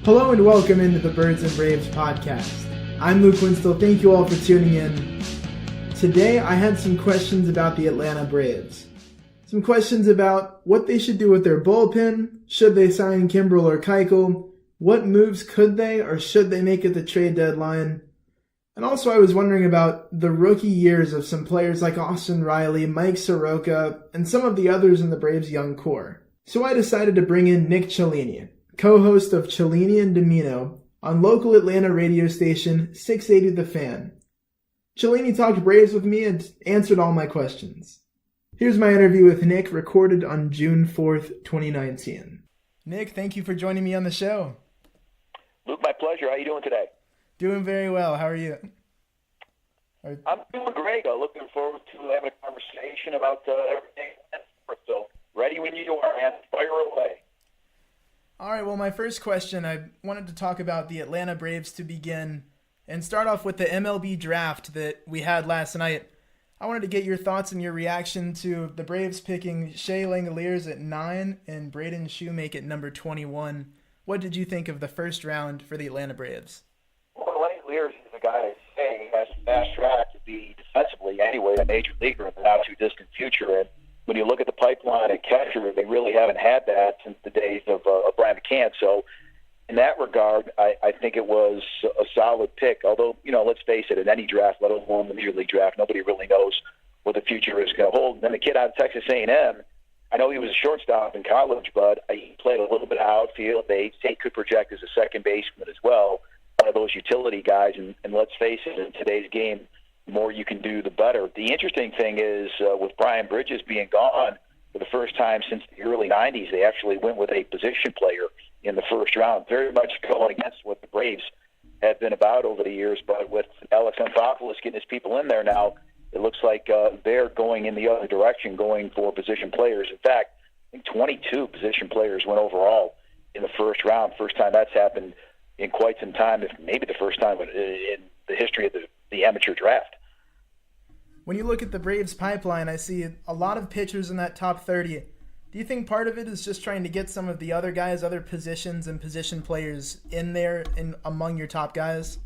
Hello and welcome into the Birds and Braves podcast. I'm Luke Winstel. Thank you all for tuning in. Today I had some questions about the Atlanta Braves. Some questions about what they should do with their bullpen, should they sign Kimbrel or Keuchel, what moves could they or should they make at the trade deadline, and also I was wondering about the rookie years of some players like Austin Riley, Mike Soroka, and some of the others in the Braves' young core. So I decided to bring in Nick Cellini, co-host of Cellini and Dimino on local Atlanta radio station 680 The Fan. Cellini talked Braves with me and answered all my questions. Here's my interview with Nick, recorded on June 4th, 2019. Nick, thank you for joining me on the show. Luke, my pleasure. How are you doing today? Doing very well. How are you? I'm doing great. Looking forward to having a conversation about everything. So, ready when you are, man. Fire away. All right, well, my first question, I wanted to talk about the Atlanta Braves to begin and start off with the MLB draft that we had last night. I wanted to get your thoughts and your reaction to the Braves picking Shea Langeliers at 9 and Braden Shoemake at number 21. What did you think of the first round for the Atlanta Braves? Well, Langeliers is a guy that he has a fast track to be defensively anyway a major leaguer in the not-too-distant future. And when you look at the pipeline at catcher, they really haven't had that since the days of Brian McCann. So in that regard, I think it was a solid pick. Although, let's face it, in any draft, let alone the major league draft, nobody really knows what the future is going to hold. And then the kid out of Texas A&M, I know he was a shortstop in college, but he played a little bit of outfield. They say he could project as a second baseman as well, one of those utility guys. And let's face it, in today's game, the more you can do, the better. The interesting thing is with Brian Bridges being gone for the first time since the early 90s, they actually went with a position player in the first round, very much going against what the Braves have been about over the years. But with Alex Anthopoulos getting his people in there now, it looks like they're going in the other direction, going for position players. In fact, I think 22 position players went overall in the first round. First time that's happened in quite some time, if maybe the first time in the history of the amateur draft. When you look at the Braves pipeline, I see a lot of pitchers in that top 30. Do you think part of it is just trying to get some of the other guys, other positions and position players in there and among your top guys?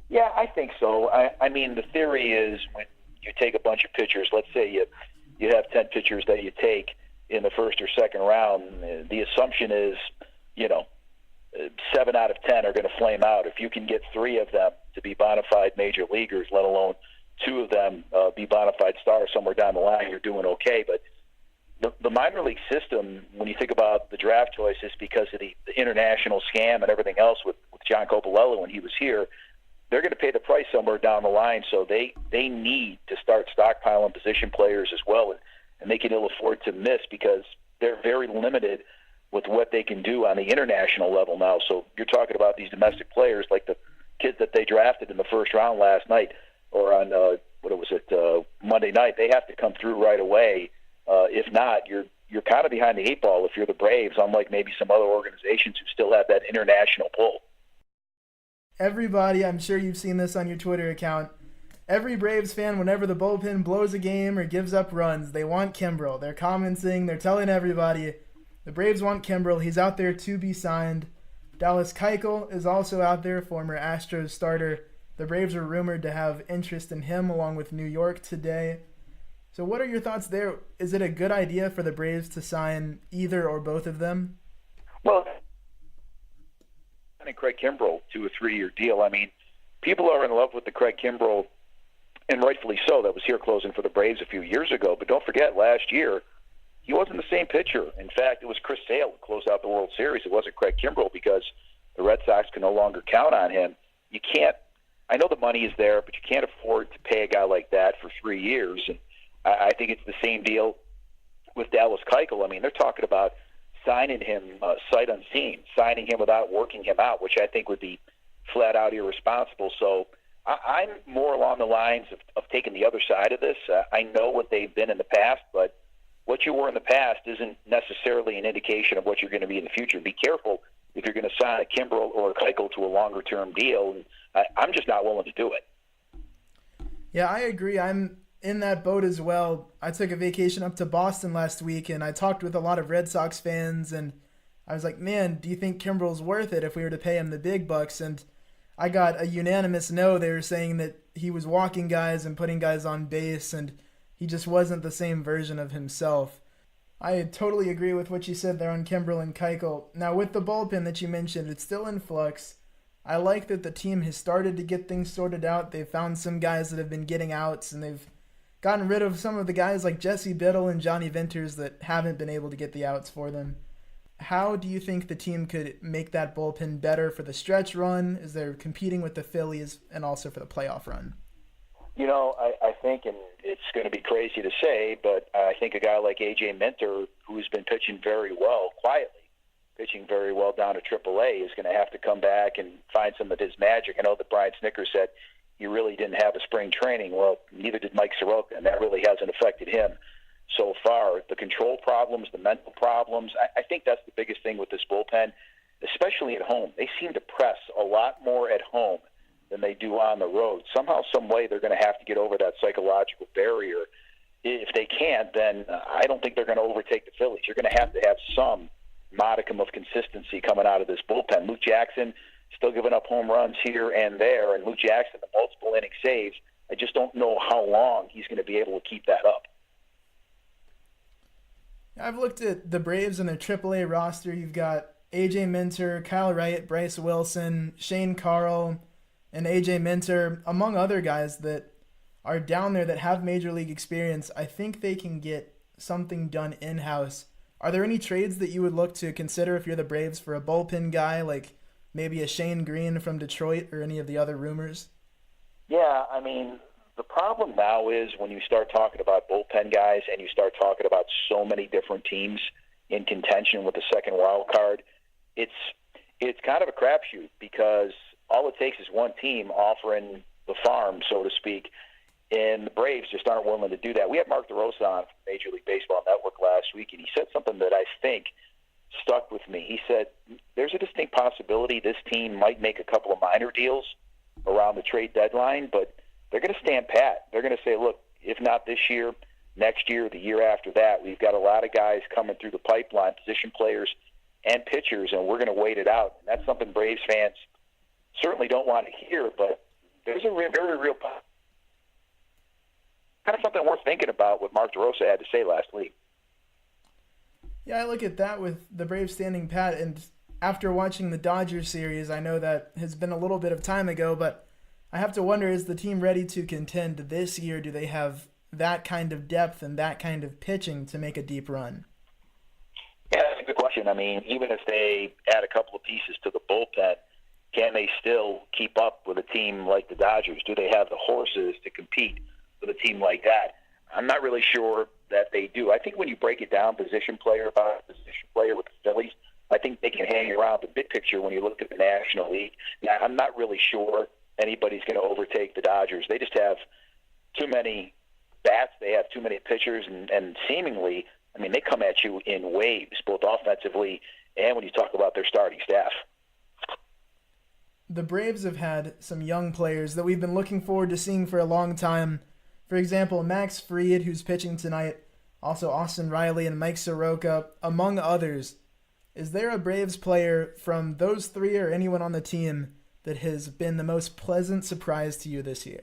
Yeah, I think so. I mean, the theory is when you take a bunch of pitchers, let's say you have 10 pitchers that you take in the first or second round, the assumption is, 7 out of 10 are going to flame out. If you can get 3 of them to be bona fide major leaguers, let alone 2 of them be bona fide stars somewhere down the line, you're doing okay. But the minor league system, when you think about the draft choices, because of the international scam and everything else with John Coppolella when he was here, they're going to pay the price somewhere down the line. So they need to start stockpiling position players as well, and they can ill afford to miss because they're very limited with what they can do on the international level now. So you're talking about these domestic players like the kids that they drafted in the first round last night or on Monday night. They have to come through right away. If not, you're kind of behind the 8 ball if you're the Braves, unlike maybe some other organizations who still have that international pull. Everybody, I'm sure you've seen this on your Twitter account, every Braves fan, whenever the bullpen blows a game or gives up runs, they want Kimbrel. They're commenting, they're telling everybody, the Braves want Kimbrel. He's out there to be signed. Dallas Keuchel is also out there, former Astros starter. The Braves are rumored to have interest in him along with New York today. So what are your thoughts there? Is it a good idea for the Braves to sign either or both of them? Well, I think Craig Kimbrel to a 3-year deal. I mean, people are in love with the Craig Kimbrel, and rightfully so. That was here closing for the Braves a few years ago. But don't forget, last year, he wasn't the same pitcher. In fact, it was Chris Sale who closed out the World Series. It wasn't Craig Kimbrel because the Red Sox can no longer count on him. You can't – I know the money is there, but you can't afford to pay a guy like that for 3 years. And I think it's the same deal with Dallas Keuchel. I mean, they're talking about signing him sight unseen, signing him without working him out, which I think would be flat out irresponsible. So I'm more along the lines of taking the other side of this. I know what they've been in the past, but what you were in the past isn't necessarily an indication of what you're going to be in the future. Be careful if you're going to sign a Kimbrel or a Keuchel to a longer-term deal. I'm just not willing to do it. Yeah, I agree. I'm in that boat as well. I took a vacation up to Boston last week, and I talked with a lot of Red Sox fans, and I was like, man, do you think Kimbrel's worth it if we were to pay him the big bucks? And I got a unanimous no. They were saying that he was walking guys and putting guys on base, and he just wasn't the same version of himself. I totally agree with what you said there on Kimbrel and Keuchel. Now, with the bullpen that you mentioned, it's still in flux. I like that the team has started to get things sorted out. They've found some guys that have been getting outs, and they've gotten rid of some of the guys like Jesse Biddle and Johnny Venters that haven't been able to get the outs for them. How do you think the team could make that bullpen better for the stretch run as they're competing with the Phillies and also for the playoff run? I think, and it's going to be crazy to say, but I think a guy like A.J. Minter, who's been pitching very well, quietly pitching very well down to AAA, is going to have to come back and find some of his magic. I know that Brian Snicker said he really didn't have a spring training. Well, neither did Mike Soroka, and that really hasn't affected him so far. The control problems, the mental problems, I think that's the biggest thing with this bullpen, especially at home. They seem to press a lot more at home than they do on the road. Somehow, some way, they're going to have to get over that psychological barrier. If they can't, then I don't think they're going to overtake the Phillies. You're going to have some modicum of consistency coming out of this bullpen. Luke Jackson still giving up home runs here and there, and Luke Jackson, the multiple inning saves, I just don't know how long he's going to be able to keep that up. I've looked at the Braves and their AAA roster. You've got A.J. Minter, Kyle Wright, Bryce Wilson, Shane Carl, and A.J. Minter, among other guys that are down there that have major league experience. I think they can get something done in-house. Are there any trades that you would look to consider if you're the Braves for a bullpen guy, like maybe a Shane Green from Detroit or any of the other rumors? Yeah, I mean, the problem now is when you start talking about bullpen guys and you start talking about so many different teams in contention with the second wild card, it's kind of a crapshoot because all it takes is one team offering the farm, so to speak, and the Braves just aren't willing to do that. We had Mark DeRosa on from Major League Baseball Network last week, and he said something that I think stuck with me. He said there's a distinct possibility this team might make a couple of minor deals around the trade deadline, but they're going to stand pat. They're going to say, look, if not this year, next year, the year after that, we've got a lot of guys coming through the pipeline, position players and pitchers, and we're going to wait it out. And that's something Braves fans certainly don't want to hear, but there's a very real kind of something worth thinking about what Mark DeRosa had to say last week. Yeah, I look at that with the Braves standing pat, and after watching the Dodgers series, I know that has been a little bit of time ago, but I have to wonder, is the team ready to contend this year? Do they have that kind of depth and that kind of pitching to make a deep run? Yeah, that's a good question. I mean, even if they add a couple of pieces to the bullpen, can they still keep up with a team like the Dodgers? Do they have the horses to compete with a team like that? I'm not really sure that they do. I think when you break it down position player by position player with the Phillies, I think they can hang around the big picture when you look at the National League. Now, I'm not really sure anybody's going to overtake the Dodgers. They just have too many bats. They have too many pitchers, and seemingly, I mean, they come at you in waves, both offensively and when you talk about their starting staff. The Braves have had some young players that we've been looking forward to seeing for a long time. For example, Max Fried, who's pitching tonight, also Austin Riley and Mike Soroka, among others. Is there a Braves player from those three or anyone on the team that has been the most pleasant surprise to you this year?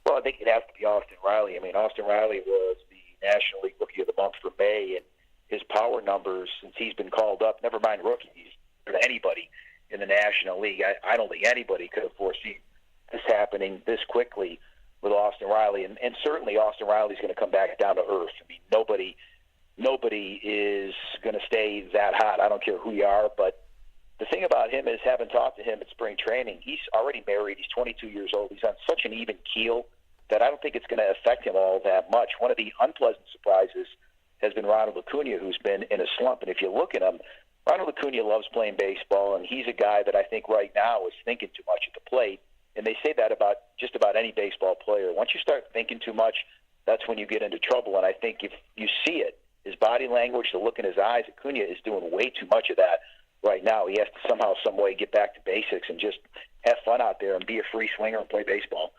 Well, I think it has to be Austin Riley. I mean, Austin Riley was the National League Rookie of the Month for May, and his power numbers since he's been called up, never mind rookies, or anybody in the National League, I don't think anybody could have foreseen this happening this quickly with Austin Riley. And certainly Austin Riley's going to come back down to earth. I mean, nobody is going to stay that hot. I don't care who you are, but the thing about him is, having talked to him at spring training, he's already married. He's 22 years old. He's on such an even keel that I don't think it's going to affect him all that much. One of the unpleasant surprises has been Ronald Acuna, who's been in a slump. And if you look at him, Ronald Acuna loves playing baseball, and he's a guy that I think right now is thinking too much at the plate. And they say that about just about any baseball player. Once you start thinking too much, that's when you get into trouble. And I think if you see it, his body language, the look in his eyes, Acuna is doing way too much of that right now. He has to somehow, some way get back to basics and just have fun out there and be a free swinger and play baseball.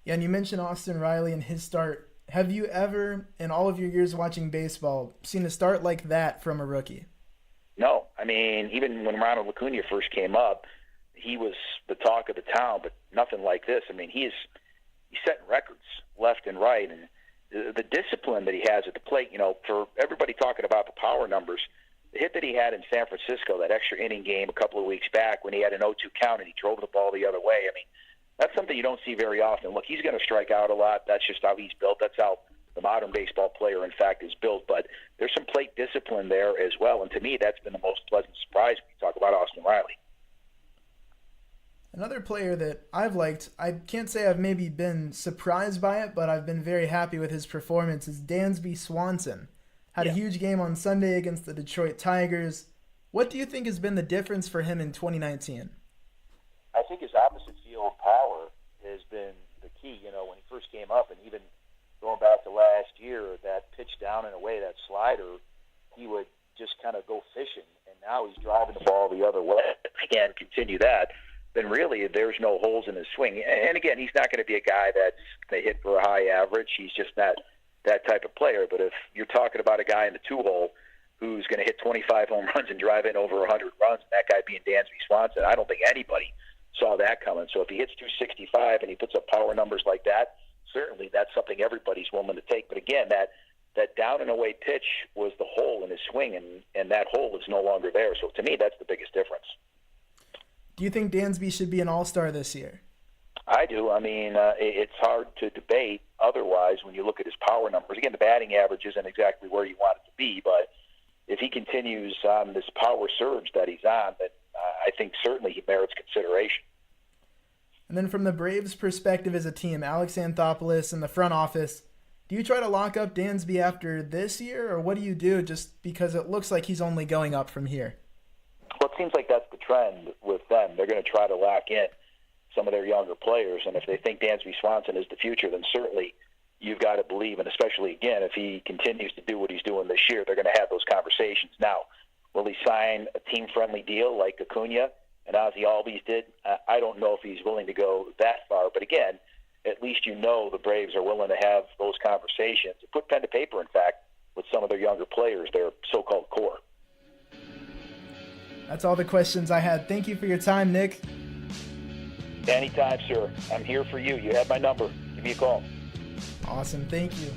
Yeah, and you mentioned Austin Riley and his start Have you ever, in all of your years watching baseball, seen a start like that from a rookie? No. I mean, even when Ronald Acuna first came up, he was the talk of the town, but nothing like this. I mean, he's setting records left and right, and the discipline that he has at the plate, for everybody talking about the power numbers, the hit that he had in San Francisco, that extra inning game a couple of weeks back when he had an 0-2 count and he drove the ball the other way, I mean, that's something you don't see very often. Look, he's going to strike out a lot. That's just how he's built. That's how the modern baseball player, in fact, is built. But there's some plate discipline there as well, and to me, that's been the most pleasant surprise when you talk about Austin Riley. Another player that I've liked, I can't say I've maybe been surprised by it, but I've been very happy with his performance, is Dansby Swanson. Had a huge game on Sunday against the Detroit Tigers. What do you think has been the difference for him in 2019? I think his opposite field power has been the key. When he first came up, and even going back to last year, that pitch down and away, that slider, he would just kind of go fishing, and now he's driving the ball the other way. Again, continue that, then really there's no holes in his swing. And again, he's not going to be a guy that's going to hit for a high average. He's just not that type of player. But if you're talking about a guy in the two-hole who's going to hit 25 home runs and drive in over 100 runs, and that guy being Dansby Swanson, I don't think anybody saw that coming. So if he hits 265 and he puts up power numbers like that, certainly that's something everybody's willing to take. But again, that down and away pitch was the hole in his swing, and that hole is no longer there. So to me, that's the biggest difference. Do you think Dansby should be an all-star this year? I do. I mean, it's hard to debate otherwise when you look at his power numbers. Again, the batting average isn't exactly where you want it to be, but if he continues on this power surge that he's on, then I think certainly he merits consideration. And then from the Braves' perspective as a team, Alex Anthopoulos in the front office, do you try to lock up Dansby after this year, or what do you do just because it looks like he's only going up from here? Well, it seems like that's the trend with them. They're going to try to lock in some of their younger players, and if they think Dansby Swanson is the future, then certainly you've got to believe, and especially, again, if he continues to do what he's doing this year, they're going to have those conversations. Now, will he sign a team-friendly deal like Acuna and Ozzie Albies did? I don't know if he's willing to go that far, but again, at least the Braves are willing to have those conversations, put pen to paper, in fact, with some of their younger players, their so-called core. That's all the questions I had. Thank you for your time, Nick. Anytime, sir. I'm here for you. You have my number. Give me a call. Awesome. Thank you.